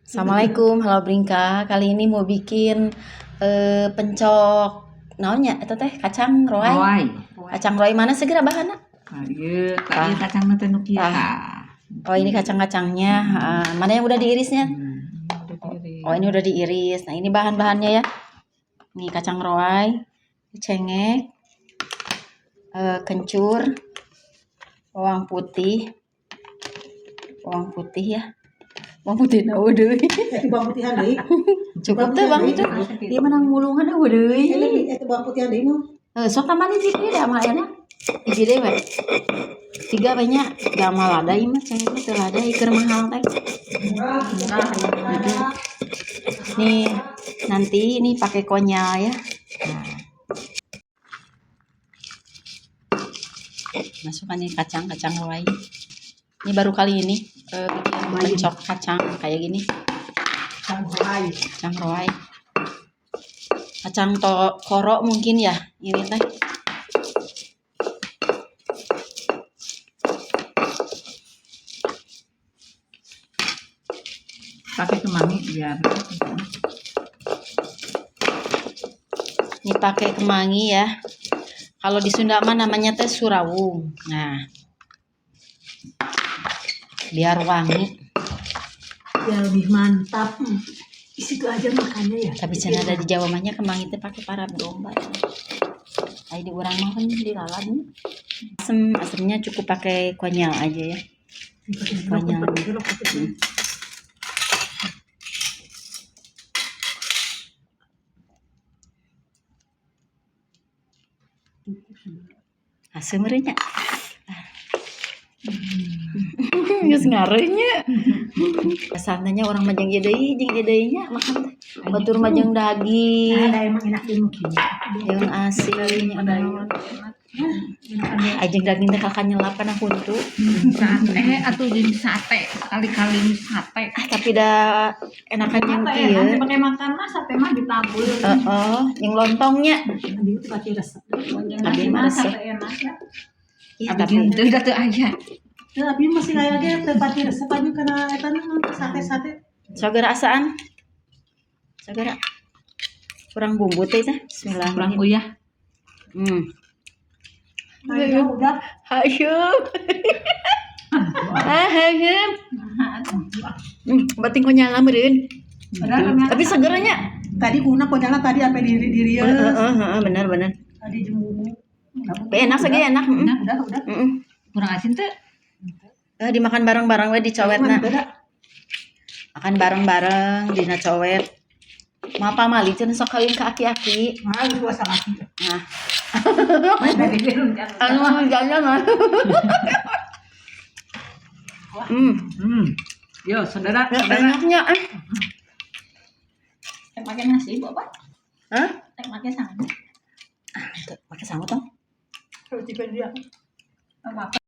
Assalamualaikum, halo Brinka. Kali ini mau bikin pencok naonnya eta teh kacang roai. Kacang roai mana segera bahanna? Ieu kacang teh nu kieu. Oh, ini kacang-kacangnya. Mana yang udah diirisnya? Oh, ini udah diiris. Nah, ini bahan-bahannya ya. Nih kacang roai, cengek, kencur, bawang putih ya. Bawang putih naon deui? Bawang putihan deui. Cukup teh bang itu. Ieu menang mulungan eueuh deui. Eta bawang putihan deui mah. Sok tambahan hiji deui da mah aya. Hiji deui we. 3 we nya. Da mah lada ieu mah cengek teh lada keur mahal teh. Nih, nanti ini pakai konyal ya. Masukkan nih kacang roai. Ini baru kali ini bikin pencok kacang kayak gini. Kacang roai. Kacang koro mungkin ya ini teh. Pakai kemangi biar. Ini pakai kemangi ya. Kalau di Sunda mah namanya teh surawung. Nah, biar wangi. Biar lebih mantap. Di situ aja makannya ya. Tapi cenah ada di Jawa mahnya kemangi teh pakai parab domba. Ai di urang mah kan dilalad. Asemnya cukup pakai konyal aja ya. Konyal. Asem meureunnya. Geus ngareunya. Biasanya orang mah jeung ieu deui nya makan teh. Batur mah jeung daging. Ada emang enak di mungkin. Jeung asin naon. Ajeng daging teh kakak nyelap kana huntu. Sate atuh jeung sate, kali-kali sate. Tapi da enakan jeung kieu. Nanti pakai makan mah sate mah ditabur. Heeh, jeung lontongnya. Abi itu pasti resep. Abi mah resep. enak ya. Ih, tapi Teu da teu aya. Teu abi masih aya ge teh pasti resep abi kana eta sate-sate. Sagara asaan? Sagara. Kurang bumbu teh. Bismillah. Kurang uyah. Ayo udah. Hayum. Hayum. Bating konyala meureun. Tapi segeranya. Tadi kuna konyala tadi sampai diri Heeh, benar. Tadi jeung Tapi enak sage enak. Udah. Kurang asin teh. Dimakan bareng-bareng we di cowetna. Makan bareng-bareng dina cowet. Mau pamali cenah sok kawin ka aki-aki. itu asal aki. Nah. Jangan. Yo, saudara. Enaknya. Pakai nasi, Bapak. Hah? Pakai sangat. Pakai sangut dong. Terus juga dia.